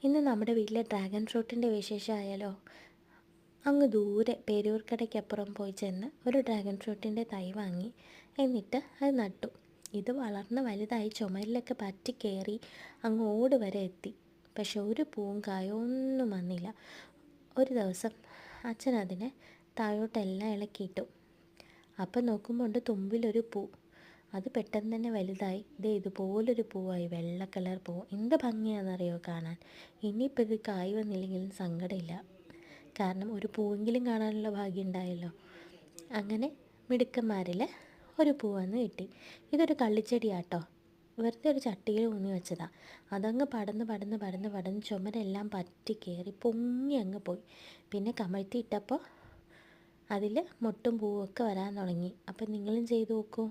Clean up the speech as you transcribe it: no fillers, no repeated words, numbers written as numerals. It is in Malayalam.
ഇന്ന് നമ്മുടെ വീട്ടിലെ ഡ്രാഗൺ ഫ്രൂട്ടിൻ്റെ വിശേഷമായാലോ. അങ്ങ് ദൂരെ പേരൂർക്കടയ്ക്കപ്പുറം പോയി ചെന്ന് ഒരു ഡ്രാഗൺ ഫ്രൂട്ടിൻ്റെ തൈ വാങ്ങി, എന്നിട്ട് അത് നട്ടു. ഇത് വളർന്ന് വലുതായി ചുമരിലൊക്കെ പറ്റി കയറി അങ്ങ് ഓട് വരെ എത്തി. പക്ഷെ ഒരു പൂവും കായോ ഒന്നും വന്നില്ല. ഒരു ദിവസം അച്ഛൻ അതിനെ താഴോട്ടെല്ലാം ഇളക്കിയിട്ടു. അപ്പം നോക്കുമ്പോൾ ഉണ്ട് തുമ്പിലൊരു പൂ. അത് പെട്ടെന്ന് തന്നെ വലുതായി ഇതുപോലൊരു പൂവായി, വെള്ള കളർ പൂവ്. എന്ത് ഭംഗിയാണെന്നറിയോ കാണാൻ. ഇനിയിപ്പോൾ ഇത് കായ് വന്നില്ലെങ്കിലും സങ്കടമില്ല, കാരണം ഒരു പൂവെങ്കിലും കാണാനുള്ള ഭാഗ്യം ഉണ്ടായല്ലോ. അങ്ങനെ മിടുക്കന്മാരിൽ ഒരു പൂവെന്ന് കിട്ടി. ഇതൊരു കള്ളിച്ചെടിയാട്ടോ, വെറുതെ ഒരു ചട്ടിയിൽ ഊന്നി വെച്ചതാണ്. അതങ്ങ് പടന്ന് പടന്ന് പടന്ന് പടന്ന് ചുമരെല്ലാം പറ്റി കയറി പൊങ്ങി അങ്ങ് പോയി. പിന്നെ കമഴ്ത്തി ഇട്ടപ്പോൾ അതിൽ മൊട്ടും പൂവൊക്കെ വരാൻ തുടങ്ങി. അപ്പം നിങ്ങളും ചെയ്തു നോക്കൂ.